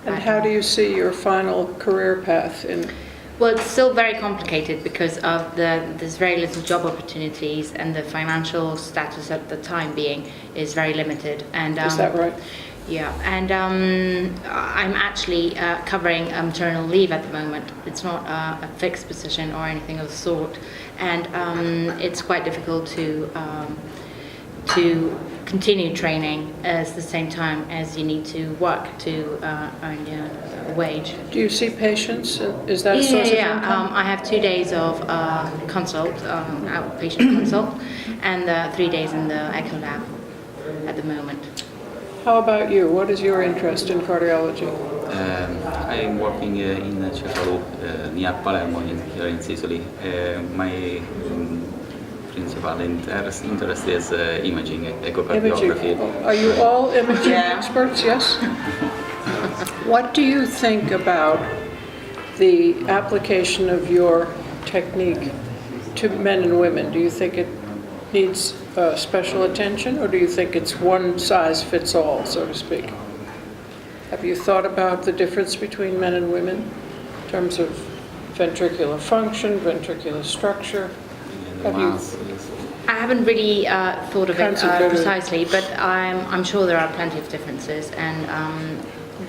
And how do you see your final career path in? Well, it's still very complicated because of there's very little job opportunities, and the financial status at the time being is very limited. And Is that right? yeah, and I'm actually covering maternal leave at the moment. It's not a fixed position or anything of the sort, and it's quite difficult to continue training at the same time as you need to work to earn your wage. Do you see patients? Is that a source of income? I have 2 days of consult, outpatient consult, and 3 days in the echo lab at the moment. How about you? What is your interest in cardiology? I am working in Cefalo, near Palermo, here in Sicily. My principal interest is imaging, echocardiography. Imaging. Are you all imaging experts? Yes. What do you think about the application of your technique to men and women? Do you think it needs special attention, or do you think it's one size fits all, so to speak? Have you thought about the difference between men and women in terms of ventricular function, ventricular structure? I haven't really thought of it precisely, but I'm sure there are plenty of differences, and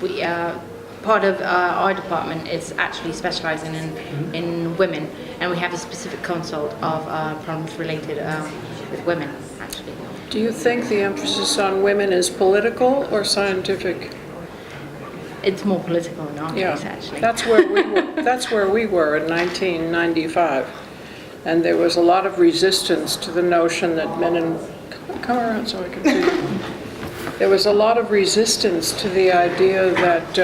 we part of our department is actually specializing in women, and we have a specific consult of problems related with women, actually. Do you think the emphasis on women is political or scientific? It's more political in our case, actually. That's where we were in 1995. And there was a lot of resistance to the notion that men and... Come around so I can see you. There was a lot of resistance to the idea that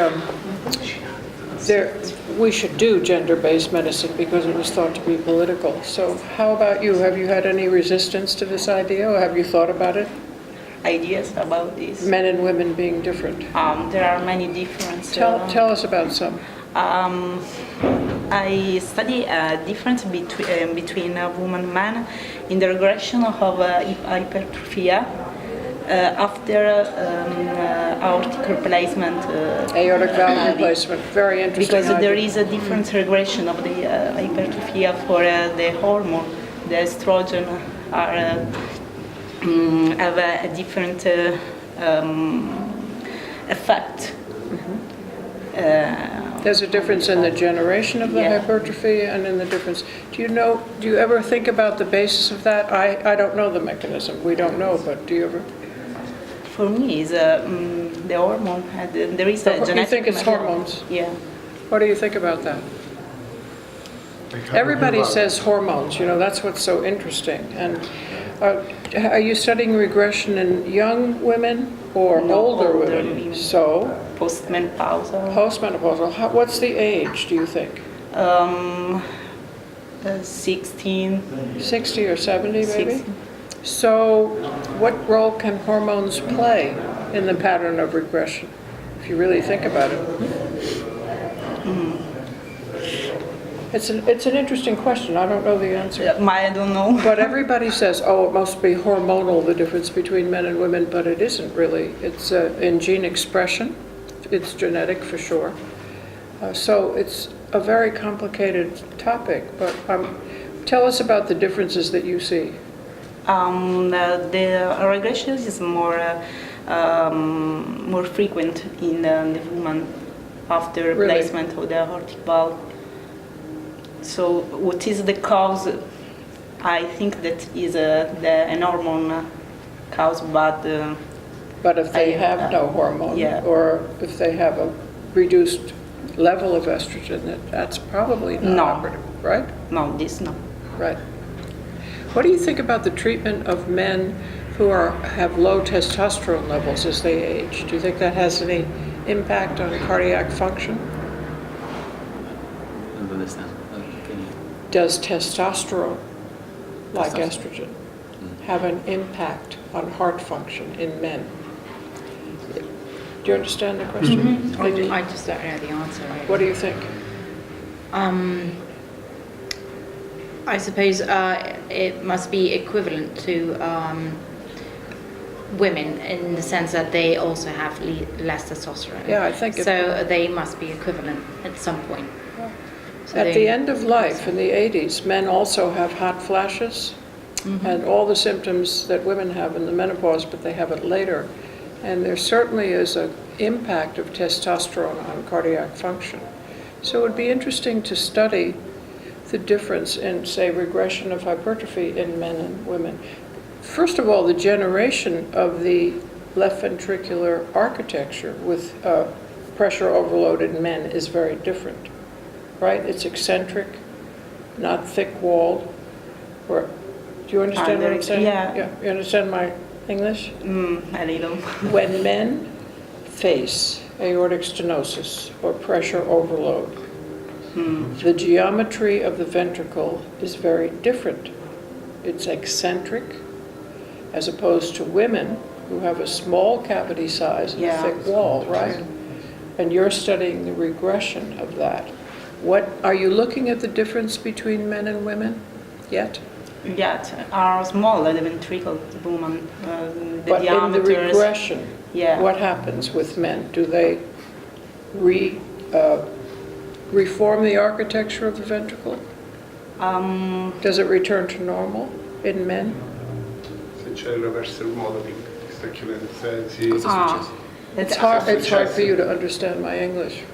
we should do gender-based medicine because it was thought to be political. So how about you? Have you had any resistance to this idea, or have you thought about it? Ideas about this? Men and women being different. There are many differences. Tell us about some. I study a difference between a woman and man in the regression of hypertrophy after aortic replacement. Aortic valve replacement, very interesting. Because there is a different regression of the hypertrophy for the hormone. The estrogen have a different effect. There's a difference in the generation of the hypertrophy and in the difference. Do you ever think about the basis of that? I don't know the mechanism. We don't know, but do you ever? For me, it's the hormone. There is a genetic. You think it's hormones? Yeah. What do you think about that? Everybody says hormones. That's what's so interesting. And are you studying regression in young women or older women? So? Postmenopausal. Postmenopausal. What's the age, do you think? 16. 60 or 70, maybe? 60. So what role can hormones play in the pattern of regression, if you really think about it? It's an interesting question. I don't know the answer. I don't know. But everybody says, it must be hormonal, the difference between men and women, but it isn't really. It's in gene expression. It's genetic for sure. So it's a very complicated topic, but tell us about the differences that you see. The regression is more frequent in the woman after replacement of the aortic valve. So what is the cause? I think that is an hormone cause, but if they have no hormone, or if they have a reduced level of estrogen, that's probably not operative, right? No, this no. Right. What do you think about the treatment of men who have low testosterone levels as they age? Do you think that has any impact on cardiac function? I don't understand. Does testosterone, like estrogen, have an impact on heart function in men? Do you understand the question? I just don't know the answer. Really. What do you think? I suppose it must be equivalent to women in the sense that they also have less testosterone. Yeah, I think so. They must be equivalent at some point. So at the end of life, in the 80s, men also have hot flashes and all the symptoms that women have in the menopause, but they have it later. And there certainly is an impact of testosterone on cardiac function. So it would be interesting to study the difference in, say, regression of hypertrophy in men and women. First of all, the generation of the left ventricular architecture with pressure overloaded men is very different, right? It's eccentric, not thick-walled. Or, do you understand what I'm saying? Yeah. You understand my English? A little. When men face aortic stenosis or pressure overload, the geometry of the ventricle is very different. It's eccentric, as opposed to women who have a small cavity size and a thick wall, right? And you're studying the regression of that. What are you looking at the difference between men and women yet? Yet are smaller, the ventricle woman, the But in the diameters. regression, Yeah. what happens with men? Do they reform the architecture of the ventricle? Does it return to normal in men? Se c'è il reversal modeling, ti sta chiedendo se sì. It's hard for you to understand my English.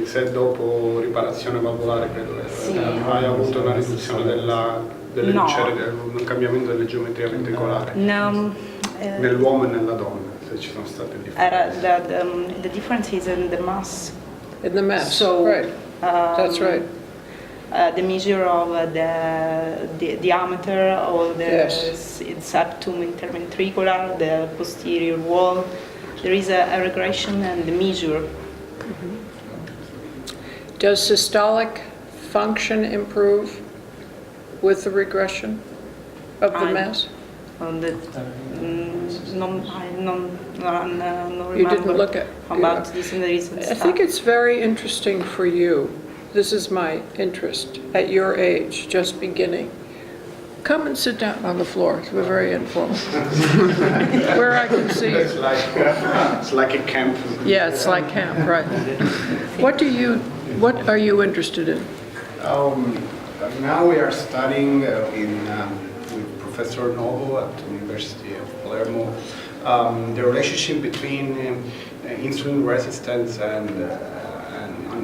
Se dopo riparazione valvolare credo hai avuto una riduzione delle No. un cambiamento della geometria ventricolare No. nell'uomo e nella donna, se ci sono state differenze. The difference is in the mass. In the mass, So, right. That's right. The measure of the diameter of the Yes. septum interventricular, the posterior wall. There is a regression and the measure. Does systolic function improve with the regression of the mass? On the, I don't remember You didn't look at about this in the recent I think it's very interesting for you. This is my interest at your age, just beginning. Come and sit down on the floor. We're very informal. Where I can see It's you. like a camp. Yeah, it's like camp, right. What are you interested in? Now we are studying with Professor Novo at the University of Palermo the relationship between insulin resistance and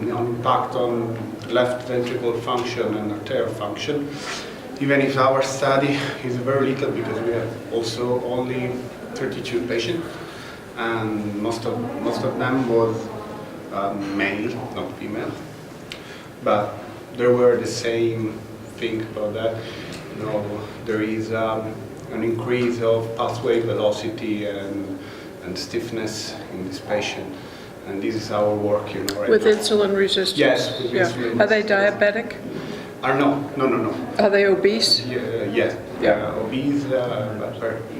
impact on left ventricle function and arterial function. Even if our study is very little because we have also only 32 patients and most of them was male, not female. But there were the same thing about that. You know, there is an increase of pathway velocity and stiffness in this patient, and this is our work, you know. Right With now. insulin resistance? Yes, with insulin Are they resistance. diabetic? No. Are they obese? Yes. Yeah. Obese.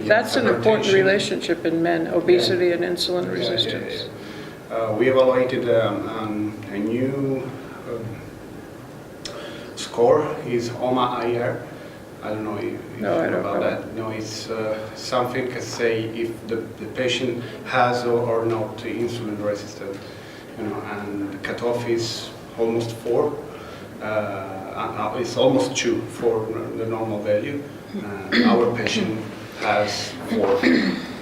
That's an important hypertension. relationship in men, obesity and insulin Yeah, resistance. We evaluated a new score, is OMA-IR. I don't know if you No, I know don't about know. that. No, it's something to say if the patient has or not insulin resistant, you know, and the cutoff is almost 4. It's almost 2 for the normal value. Our patient has 4,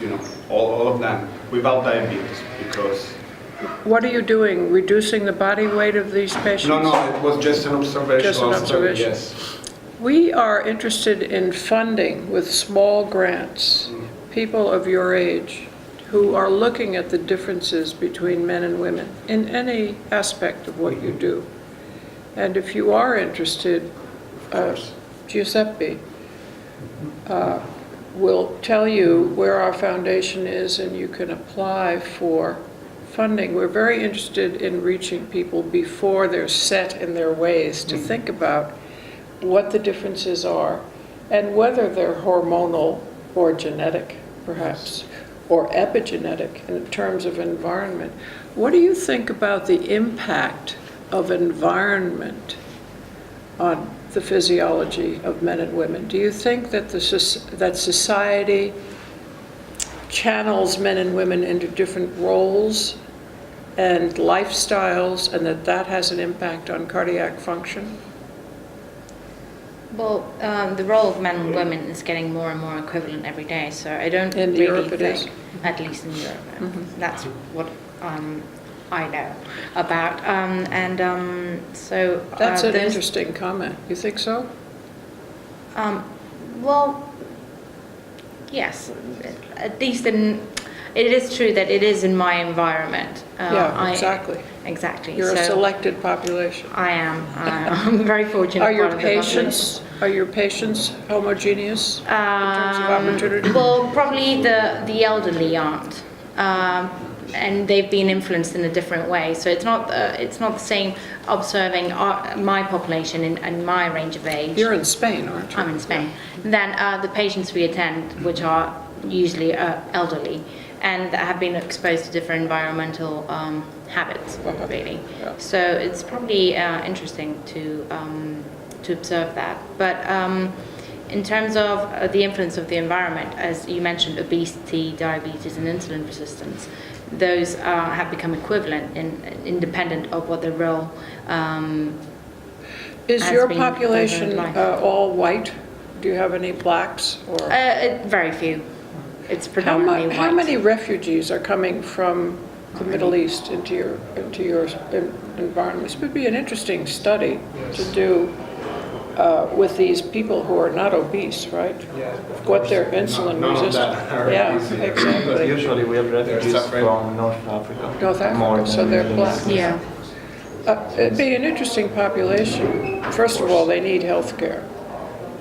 you know, all of them without diabetes because. What are you doing? Reducing the body weight of these patients? No, it was just an observation. Just an observation. Yes. We are interested in funding with small grants people of your age who are looking at the differences between men and women in any aspect of what you do. And if you are interested, Giuseppe will tell you where our foundation is and you can apply for funding. We're very interested in reaching people before they're set in their ways to think about what the differences are and whether they're hormonal or genetic, perhaps, or epigenetic in terms of environment. What do you think about the impact of environment on the physiology of men and women? Do you think that that society channels men and women into different roles and lifestyles, and that has an impact on cardiac function? Well, the role of men and women is getting more and more equivalent every day, so I don't In really Europe it think, is. at least in Europe, that's what I know about. So That's an those- interesting comment. You think so? Well, yes, at least it is true that it is in my environment. Yeah, exactly. Exactly. You're a so selected population. I am. I'm very fortunate. Are your part of the patients homogeneous in terms of opportunity? Well, probably the elderly aren't, and they've been influenced in a different way. So it's not the same observing my population in my range of age. You're in Spain, aren't you? I'm in Spain. Then the patients we attend, which are usually elderly, and have been exposed to different environmental habits, really. Yeah. So it's probably interesting to observe that. But in terms of the influence of the environment, as you mentioned, obesity, diabetes, and insulin resistance, those have become equivalent and independent of what the role Is has your been over population life. all white? Do you have any blacks? Or Very few. It's how predominantly white. many refugees are coming from the Middle East into your environment? This would be an interesting study to do with these people who are not obese, right? Yeah. What their insulin None of resistance. that are Yeah, obese. But exactly. usually we have refugees suffering. from North Africa. North More Africa, so than they're Middle black. East. Yeah. It'd be an interesting population. First of all, they need health care.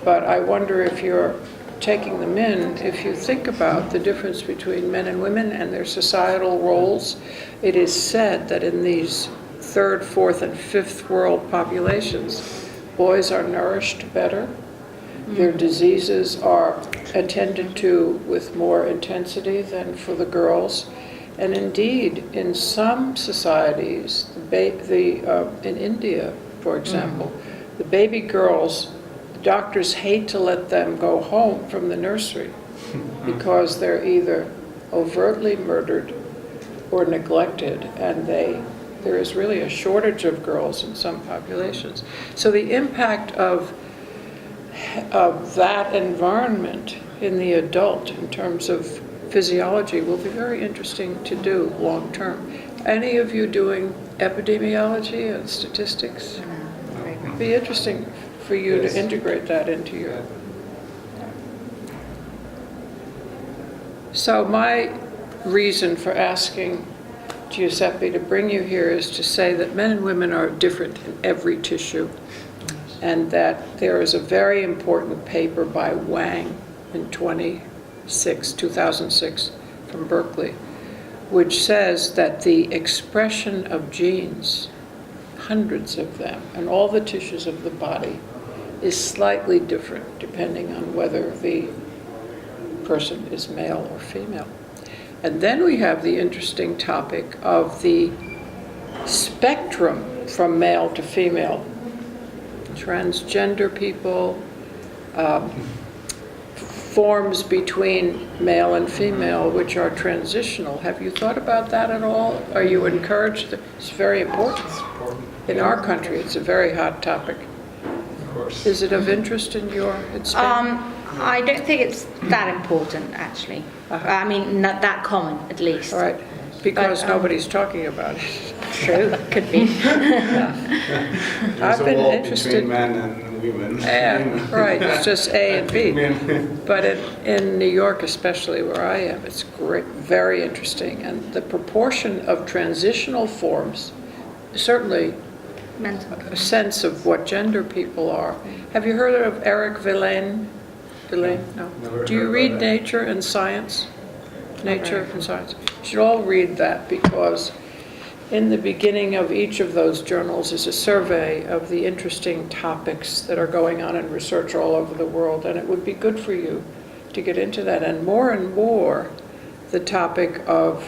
But I wonder if you're taking them in, if you think about the difference between men and women and their societal roles, it is said that in these third, fourth, and fifth world populations, boys are nourished better. Their diseases are attended to with more intensity than for the girls. And indeed, in some societies, in India, for example, the baby girls, doctors hate to let them go home from the nursery because they're either overtly murdered or neglected, and there is really a shortage of girls in some populations. So the impact of that environment in the adult in terms of physiology will be very interesting to do long term. Any of you doing epidemiology and statistics? It'd be interesting for you to integrate that into your... So my reason for asking Giuseppe to bring you here is to say that men and women are different in every tissue, and that there is a very important paper by Wang in 2006 from Berkeley, which says that the expression of genes, hundreds of them, and all the tissues of the body is slightly different depending on whether the person is male or female. And then we have the interesting topic of the spectrum from male to female. Transgender people, forms between male and female which are transitional. Have you thought about that at all? Are you encouraged? It's very important. In our country, it's a very hot topic. Of course. Is it of interest in Spain? I don't think it's that important, actually. I mean, not that common, at least. All right, because But, nobody's talking about it. True, could be. There's I've a been wall interested. between men and women. Yeah, right, it's just A and B. Men. But in New York, especially where I am, it's great, very interesting. And the proportion of transitional forms, certainly Mental. a sense of what gender people are. Have you heard of Eric Villain? No. Never Do you heard read about that. Nature and Science? Nature and Science. You should all read that, because in the beginning of each of those journals is a survey of the interesting topics that are going on in research all over the world, and it would be good for you to get into that. And more, the topic of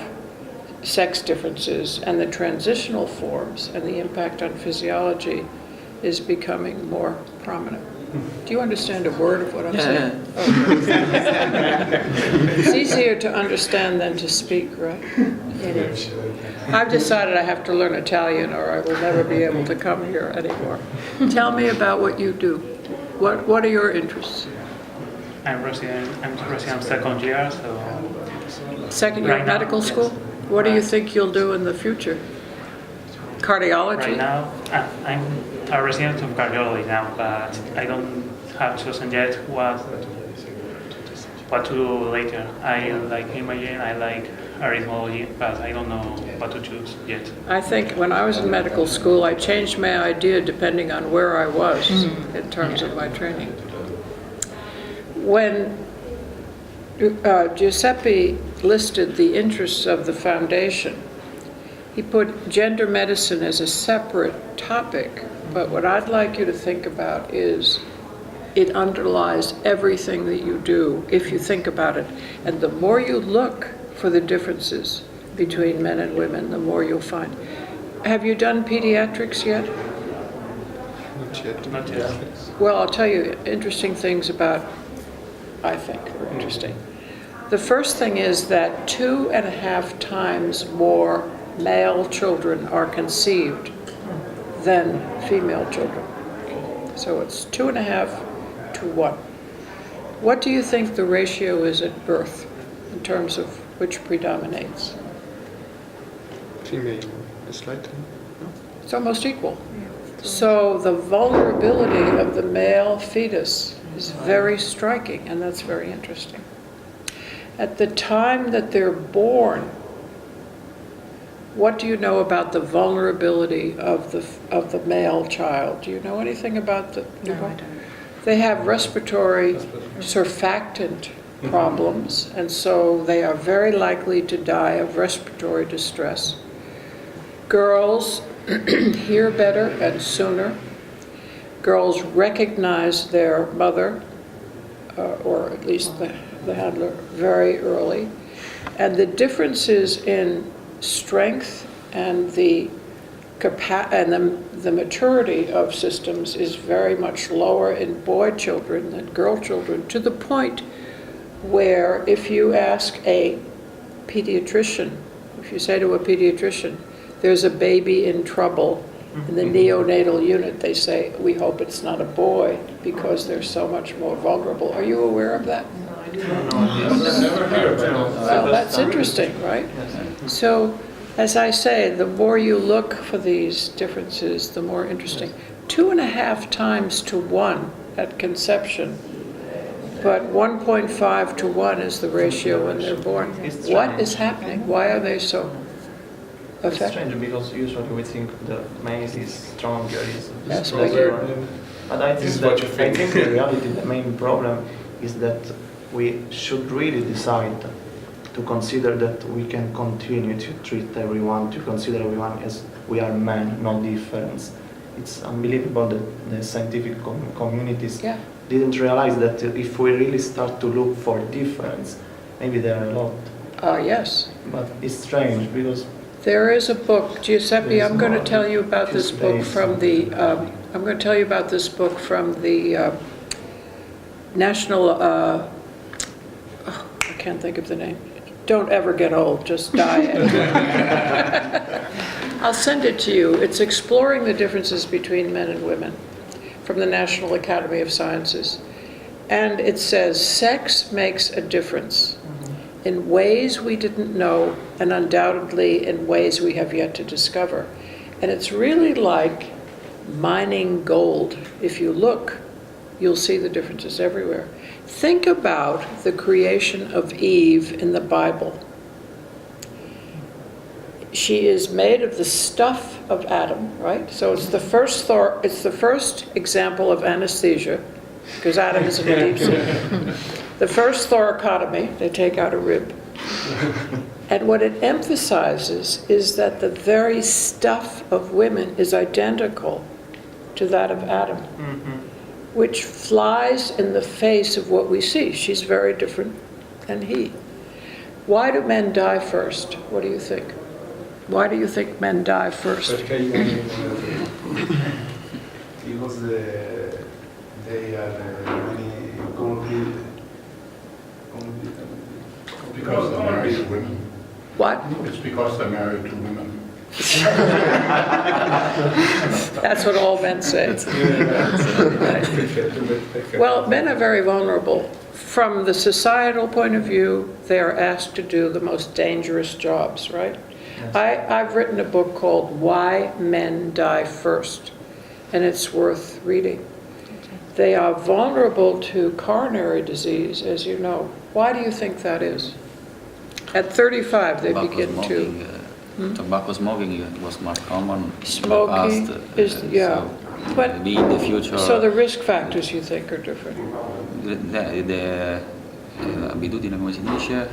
sex differences and the transitional forms and the impact on physiology is becoming more prominent. Do you understand a word of what I'm Yeah, saying? Okay. It's easier to understand than to speak, right? It is. I've decided I have to learn Italian or I will never be able to come here anymore. Tell me about what you do. What are your interests? I'm resident second year, so Second year Right of now, medical yes. school? What do you think you'll do in the future? Cardiology? right now I'm a resident of cardiology now, but I don't have chosen yet what to do later. I like imaging, I like arithmology, but I don't know what to choose yet. I think when I was in medical school, I changed my idea depending on where I was in terms of my training. When Giuseppe listed the interests of the foundation, he put gender medicine as a separate topic, but what I'd like you to think about is it underlies everything that you do if you think about it. And the more you look for the differences between men and women, the more you'll find. Have you done pediatrics yet? Not yet. Not yet. Well, I'll tell you interesting things about, I think, are interesting. The first thing is that 2.5 times more male children are conceived than female children. So it's 2.5 to 1. What do you think the ratio is at birth in terms of which predominates? Female, slightly. It's almost equal. So the vulnerability of the male fetus is very striking, and that's very interesting. At the time that they're born, what do you know about the vulnerability of the male child? Do you know anything about the newborn? I don't. They have respiratory surfactant problems, and so they are very likely to die of respiratory distress. Girls hear better and sooner. Girls recognize their mother, or at least the handler, very early. And the differences in strength and the maturity of systems is very much lower in boy children than girl children, to the point where if you ask a pediatrician, if you say to a pediatrician, there's a baby in trouble in the neonatal unit, they say, we hope it's not a boy because they're so much more vulnerable. Are you aware of that? Well, that's interesting, right? So, as I say, the more you look for these differences, the more interesting. 2.5 times to 1 at conception, but 1.5 to 1 is the ratio when they're born. What is happening? Why are they so It's affected? strange because usually we think the male is stronger, Yes, stronger. But I This is think what you think. in reality the main problem is that we should really decide to consider that we can continue to treat everyone, to consider everyone as we are men, no difference. It's unbelievable that the scientific communities Yeah. didn't realize that if we really start to look for difference, maybe there are a lot. Yes. But it's strange because There is a book, Giuseppe. I'm going to tell you about this Few book space. from the. I'm going to tell you about this book from the National. I can't think of the name. Don't ever get old. Just die. I'll send it to you. It's exploring the differences between men and women, from the National Academy of Sciences, and it says sex makes a difference in ways we didn't know, and undoubtedly in ways we have yet to discover. And it's really like mining gold. If you look, you'll see the differences everywhere. Think about the creation of Eve in the Bible. She is made of the stuff of Adam, right? So it's the first example of anesthesia, because Adam is in the deep sea. The first thoracotomy, they take out a rib. And what it emphasizes is that the very stuff of women is identical to that of Adam, which flies in the face of what we see. She's very different than he. Why do men die first? What do you think? Why do you think men die first? Perché because they have many comorbidities. Because they're married to women. What? It's because they're married to women. That's what all men say. Well, men are very vulnerable. From the societal point of view, they are asked to do the most dangerous jobs, right? I've written a book called Why Men Die First, and it's worth reading. They are vulnerable to coronary disease, as you know. Why do you think that is? At 35, they begin to... Tobacco smoking was more common Smoking in the past. is, yeah. So But, maybe in the future. so the risk factors you think are different? The abitudine, come si dice?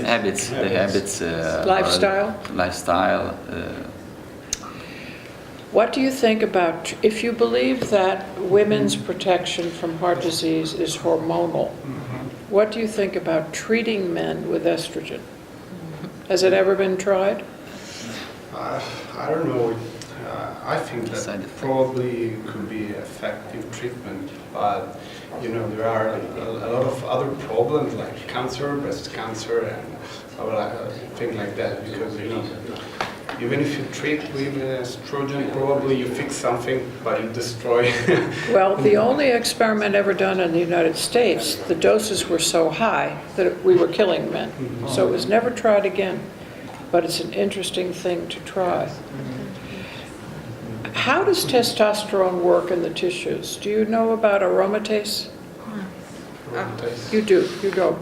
Habits. The habits. Lifestyle? Lifestyle. What do you think about, if you believe that women's protection from heart disease is hormonal, what do you think about treating men with estrogen? Has it ever been tried? I don't know. I think that probably could be effective treatment, but you know there are a lot of other problems like cancer, breast cancer, and things like that. Because you know, even if you treat with estrogen, probably you fix something, but you destroy. Well, the only experiment ever done in the United States, the doses were so high that we were killing men. So it was never tried again. But it's an interesting thing to try. How does testosterone work in the tissues? Do you know about aromatase? You do, you go.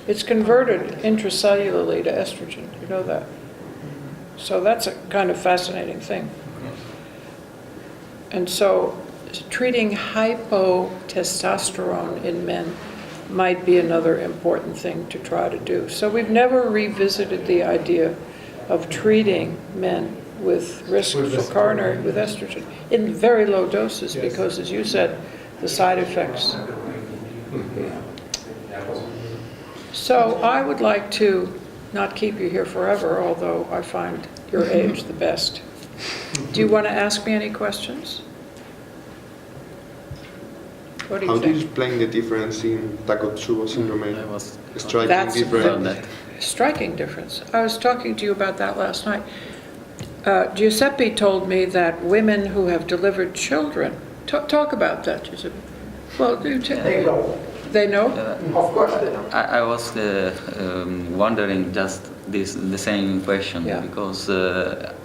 It's converted intracellularly to estrogen, you know that. So that's a kind of fascinating thing. And so treating hypotestosterone in men might be another important thing to try to do. So we've never revisited the idea of treating men with risk for coronary with estrogen in very low doses, because as you said, the side effects. So I would like to not keep you here forever, although I find your age the best. Do you want to ask me any questions? What do you How do you think? explain the difference in Takotsubo syndrome? I was Striking That's difference. that. Striking difference. I was talking to you about that last night. Giuseppe told me that women who have delivered children, talk about that, Giuseppe. Well, They know. They know? Of course they know. I was wondering just the same question, Yeah. because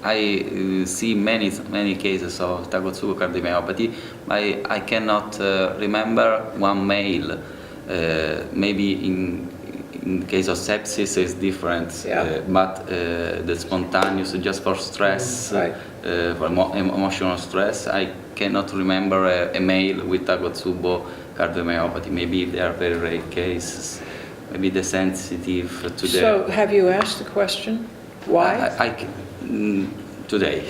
I see many cases of Takotsubo cardiomyopathy. I cannot remember one male. Maybe in case of sepsis is different, Yeah. but the spontaneous, just for stress, Right. for emotional stress, I cannot remember a male with Takotsubo cardiomyopathy. Maybe they are very rare cases. Maybe they're sensitive to the... So have you asked the question? Why? Today.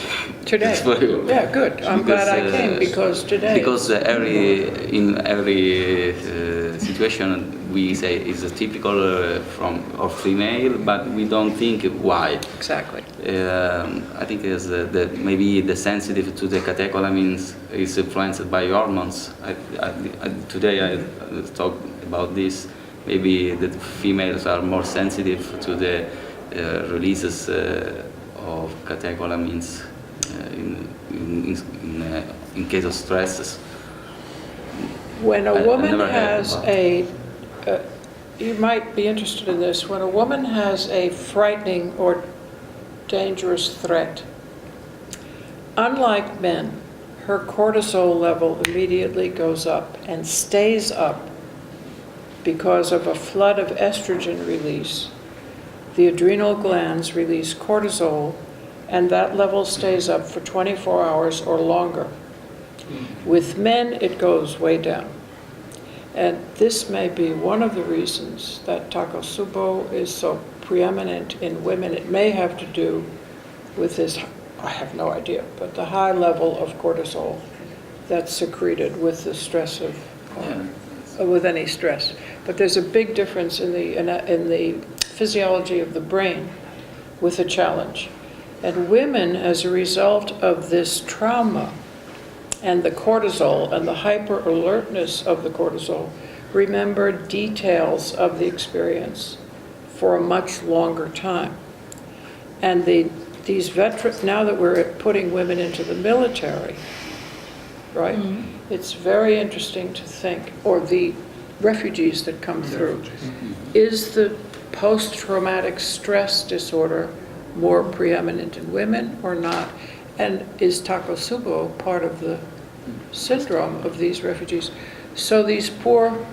Today? It's for you. Yeah, good. I'm glad I Because, came, because today... Because in every situation we say is a typical of female, but we don't think why. Exactly. I think is maybe the sensitive to the catecholamines is influenced by hormones. Today I talked about this. Maybe the females are more sensitive to the releases of catecholamines in case of stresses. When a woman never heard has about you might be interested in this, when a woman has a frightening or dangerous threat, unlike men, her cortisol level immediately goes up and stays up because of a flood of estrogen release. The adrenal glands release cortisol, and that level stays up for 24 hours or longer. With men, it goes way down. And this may be one of the reasons that Takotsubo is so preeminent in women. It may have to do with this, I have no idea, but the high level of cortisol that's secreted with the stress of, with any stress. But there's a big difference in the physiology of the brain with a challenge. And women, as a result of this trauma and the cortisol and the hyper alertness of the cortisol remember details of the experience for a much longer time. And these veterans, now that we're putting women into the military, right? It's very interesting to think, or the refugees that come through, is the post-traumatic stress disorder more preeminent in women or not? And is Takotsubo part of the syndrome of these refugees? So these poor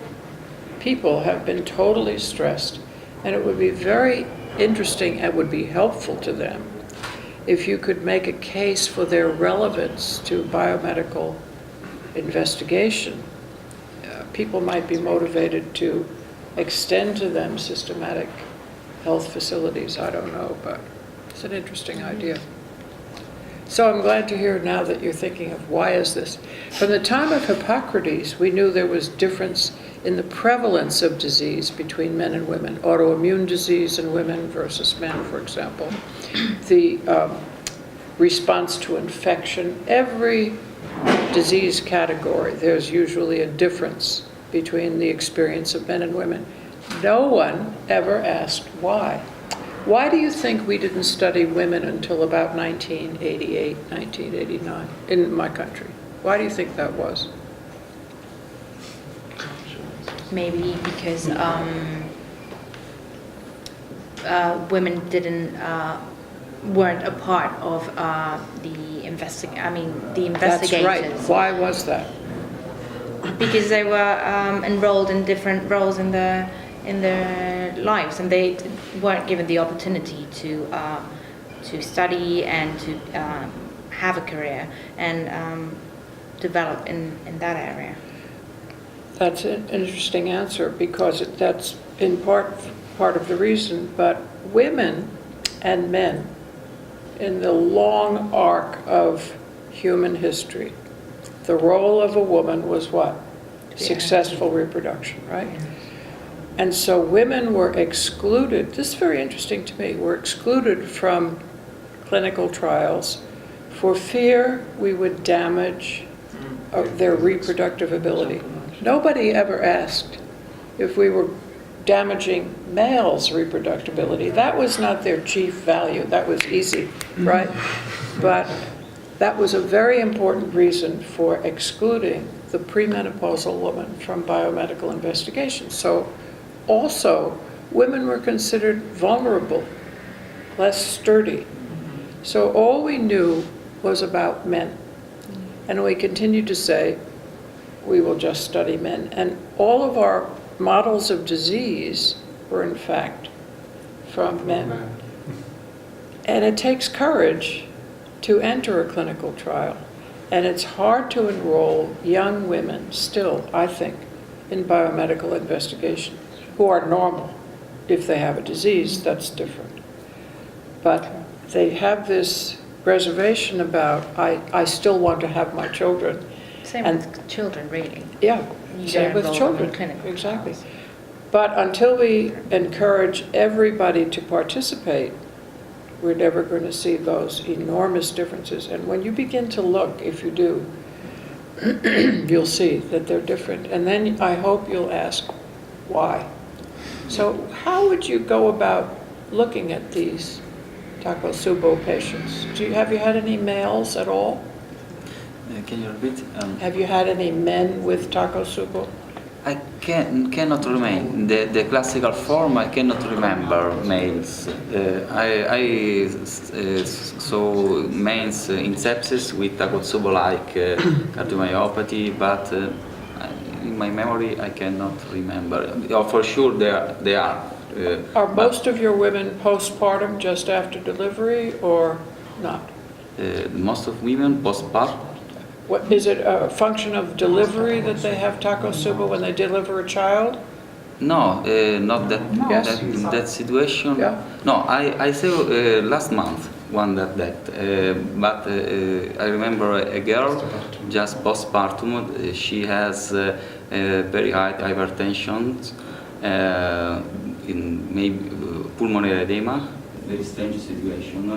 people have been totally stressed, and it would be very interesting and would be helpful to them if you could make a case for their relevance to biomedical investigation. People might be motivated to extend to them systematic health facilities. I don't know, but it's an interesting idea. So I'm glad to hear now that you're thinking of why is this. From the time of Hippocrates, we knew there was difference in the prevalence of disease between men and women. Autoimmune disease in women versus men, for example. The response to infection. Every disease category, there's usually a difference between the experience of men and women. No one ever asked why. Why do you think we didn't study women until about 1988, 1989 in my country? Why do you think that was? Maybe because women weren't a part of the investigators. That's right. Why was that? Because they were enrolled in different roles in their lives, and they weren't given the opportunity to study and to have a career and develop in that area. That's an interesting answer, because that's in part of the reason. But women and men, in the long arc of human history, the role of a woman was what? Successful reproduction, right? And so women were excluded, this is very interesting to me, were excluded from clinical trials for fear we would damage their reproductive ability. Nobody ever asked if we were damaging males' reproductibility. That was not their chief value. That was easy, right? But that was a very important reason for excluding the premenopausal woman from biomedical investigation. So also, women were considered vulnerable, less sturdy. So all we knew was about men. And we continued to say, we will just study men. And all of our models of disease were, in fact, from men. And it takes courage to enter a clinical trial. And it's hard to enroll young women still, I think, in biomedical investigation, who are normal. If they have a disease, that's different. But they have this reservation about, I still want to have my children. Same with children, really. Yeah, You same don't with enroll them children, in clinical exactly. trials. But until we encourage everybody to participate, we're never going to see those enormous differences. And when you begin to look, if you do, you'll see that they're different. And then I hope you'll ask, why? So how would you go about looking at these Takotsubo patients? Have you had any males at all? Can you repeat? Have you had any men with Takotsubo? I cannot remain. The classical form, I cannot remember males. I saw males in sepsis with Takotsubo-like cardiomyopathy, but in my memory I cannot remember. For sure they are. Are most of your women postpartum just after delivery or not? Most of women postpartum. What, is it a function of delivery that they have Takotsubo when they deliver a child? No, not that. Yes. That situation. Yeah. No, I saw last month one that. But I remember a girl just postpartum. She has very high hypertension, in maybe pulmonary edema. Very strange situation.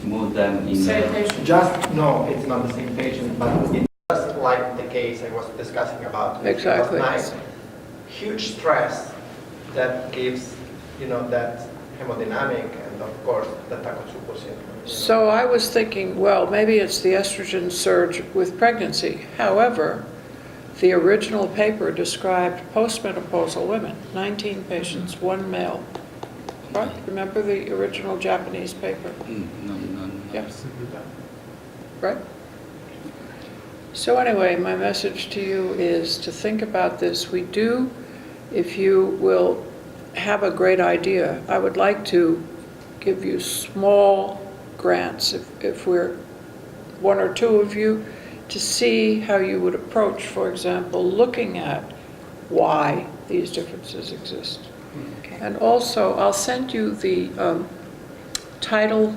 move them in. Same patient? Just, no, it's not the same patient, but it's just like the case I was discussing about Exactly. last night. Huge stress that gives, that hemodynamic and of course the Takotsubo syndrome. So I was thinking, well, maybe it's the estrogen surge with pregnancy. However, the original paper described postmenopausal women, 19 patients, 1 male. Right? Remember the original Japanese paper? No. Yes. Right? So anyway, my message to you is to think about this. We do, if you will have a great idea, I would like to give you small grants, if we're 1 or 2 of you, to see how you would approach, for example, looking at why these differences exist. Okay. And also, I'll send you the title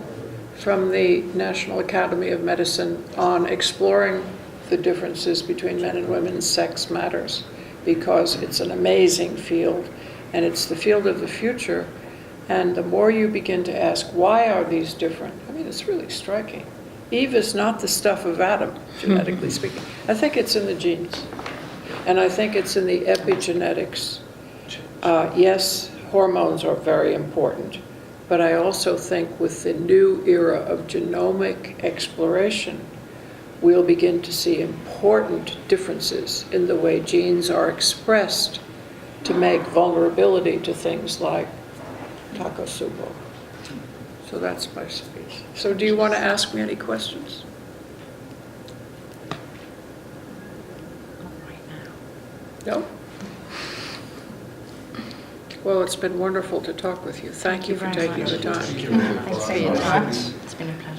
from the National Academy of Medicine on exploring the differences between men and women, sex matters, because it's an amazing field, and it's the field of the future. And the more you begin to ask, why are these different? I mean, it's really striking. Eve is not the stuff of Adam, genetically speaking. I think it's in the genes. And I think it's in the epigenetics. Yes, hormones are very important. But I also think with the new era of genomic exploration, we'll begin to see important differences in the way genes are expressed to make vulnerability to things like Takotsubo. So that's my speech. So do you want to ask me any questions? No? Well, it's been wonderful to talk with you. Thank you for very taking much. the time. Thanks for your time. It's been a pleasure.